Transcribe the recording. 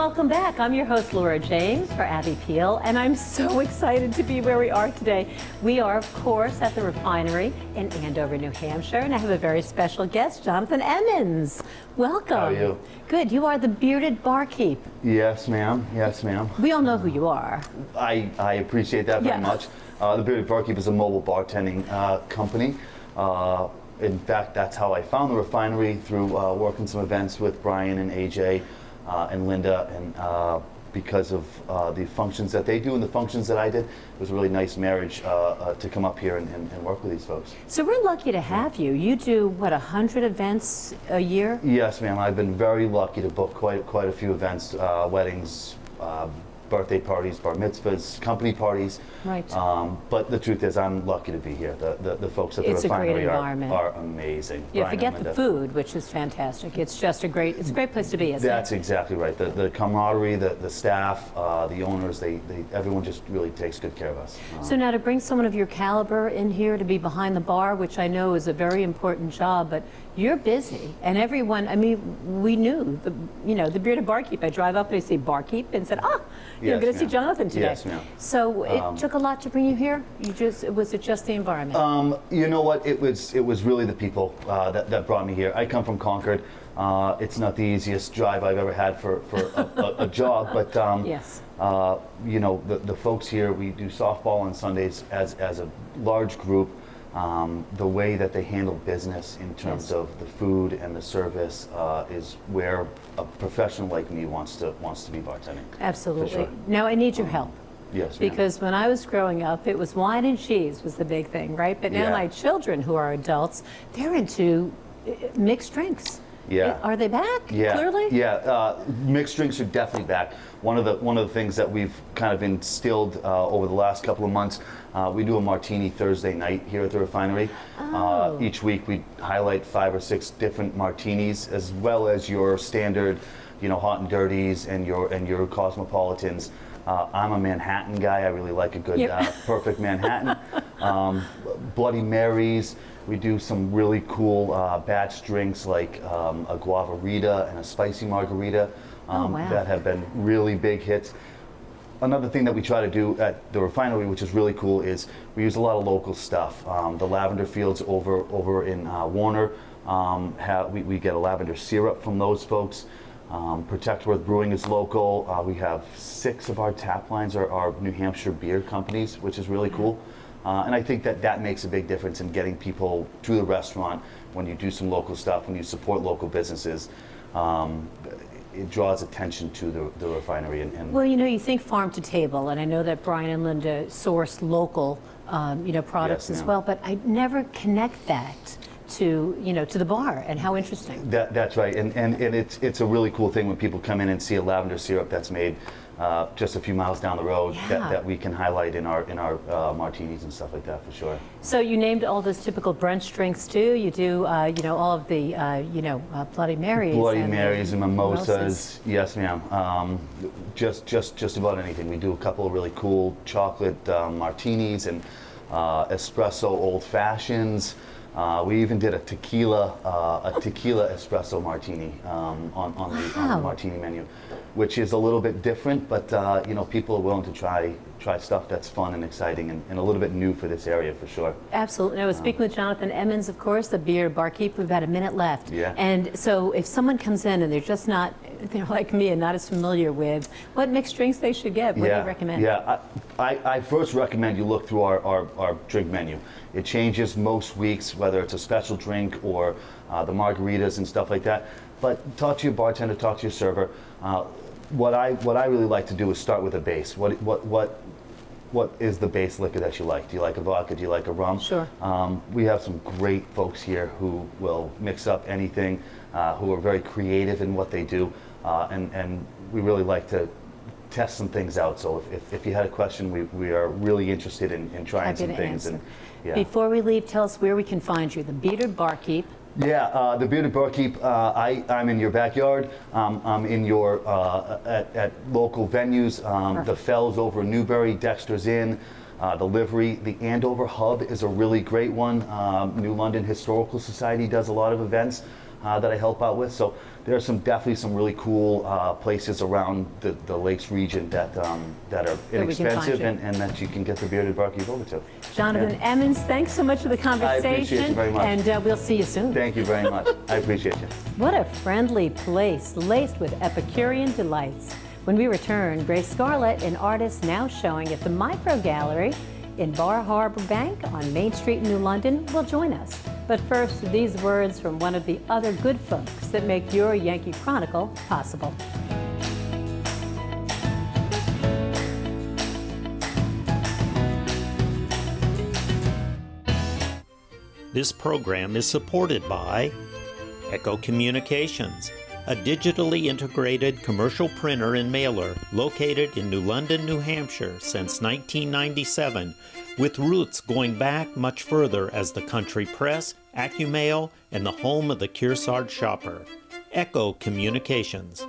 welcome back. I'm your host, Laura James, for Abby Peel, and I'm so excited to be where we are today. We are, of course, at the Refinery in Andover, New Hampshire, and I have a very special guest, Jonathan Emmons. Welcome. How are you? Good. You are the bearded barkeep. Yes, ma'am. Yes, ma'am. We all know who you are. I appreciate that very much. The Bearded Barkeep is a mobile bartending company. In fact, that's how I found the Refinery, through working some events with Brian and AJ and Linda, and because of the functions that they do and the functions that I did, it was a really nice marriage to come up here and work with these folks. So we're lucky to have you. You do, what, 100 events a year? Yes, ma'am. I've been very lucky to book quite a few events, weddings, birthday parties, bar mitzvahs, company parties. Right. But the truth is, I'm lucky to be here. The folks at the Refinery are amazing. Yeah, Brian forget the food, which is fantastic. It's just a great place to be, isn't it? That's exactly right. The camaraderie, the staff, the owners, everyone just really takes good care of us. So now to bring someone of your caliber in here to be behind the bar, which I know is a very important job, but you're busy, and everyone, I mean, we knew, the Bearded Barkeep. I drive up and I see Barkeep and said, you're going to see Jonathan today. Yes, ma'am. So it took a lot to bring you here? Was it just the environment? You know what, it was really the people that brought me here. I come from Concord. It's not the easiest drive I've ever had for a job, but yes. The folks here, we do softball on Sundays as a large group. The way that they handle business in terms of the food and the service is where a professional like me wants to be bartending. Absolutely. Sure. Now I need your help. Yes, ma'am. Because when I was growing up, it was wine and cheese was the big thing, right? But now my children, who are adults, they're into mixed drinks. Yeah. Are they back? Yeah. Clearly? Yeah. Mixed drinks are definitely back. One of the things that we've kind of instilled over the last couple of months, we do a martini Thursday night here at the Refinery. Each week we highlight 5 or 6 different martinis, as well as your standard, hot and dirties and your cosmopolitans. I'm a Manhattan guy. I really like a good perfect Manhattan. Bloody Marys. We do some really cool batch drinks like a guava rita and a spicy margarita that have been really big hits. Another thing that we try to do at the Refinery, which is really cool, is we use a lot of local stuff. The lavender fields over in Warner, we get a lavender syrup from those folks. Protectworth Brewing is local. We have 6 of our tap lines are New Hampshire beer companies, which is really cool. And I think that makes a big difference in getting people to the restaurant when you do some local stuff, when you support local businesses. It draws attention to the Refinery. Well, you think farm to table, and I know that Brian and Linda source local, products as well, but I never connect that to the bar, and how interesting. That's right, and it's a really cool thing when people come in and see a lavender syrup that's made just a few miles down the road that we can highlight in our martinis and stuff like that, for sure. So you named all those typical brunch drinks too. You do all of the Bloody Marys. Bloody Marys and mimosas. Yes, ma'am. Just about anything. We do a couple of really cool chocolate martinis and espresso old fashions. We even did a tequila espresso martini on the martini menu, which is a little bit different, but people are willing to try stuff that's fun and exciting and a little bit new for this area, for sure. Absolutely. Now, I was speaking with Jonathan Emmons, of course, the Bearded Barkeep. We've got a minute left. Yeah. And so if someone comes in and they're like me and not as familiar with what mixed drinks they should get, what do you recommend? Yeah, I first recommend you look through our drink menu. It changes most weeks, whether it's a special drink or the margaritas and stuff like that. But talk to your bartender, talk to your server. What I really like to do is start with a base. What is the base liquor that you like? Do you like a vodka? Do you like a rum? Sure. We have some great folks here who will mix up anything, who are very creative in what they do, and we really like to test some things out. So if you had a question, we are really interested in trying some things. And, Before we leave, tell us where we can find you. The Bearded Barkeep. Yeah, the Bearded Barkeep. I'm in your backyard. I'm in your at local venues. The Fells over in Newbury, Dexter's Inn, the Livery. The Andover Hub is a really great one. New London Historical Society does a lot of events. that I help out with. So there are definitely some really cool places around the Lakes region that are we can find inexpensive you. and that you can get the bearded barkeep over to. Jonathan Yeah. Emmons, thanks so much for the conversation. I appreciate you very much. And we'll see you soon. Thank you very much. I appreciate you. What a friendly place, laced with Epicurean delights. When we return, Grace Scarlett, an artist now showing at the Micro Gallery in Bar Harbor Bank on Main Street in New London, will join us. But first, these words from one of the other good folks that make your Yankee Chronicle possible. This program is supported by Echo Communications, a digitally integrated commercial printer and mailer located in New London, New Hampshire since 1997, with roots going back much further as the country press, AccuMail, and the home of the Kearsarge shopper. Echo Communications.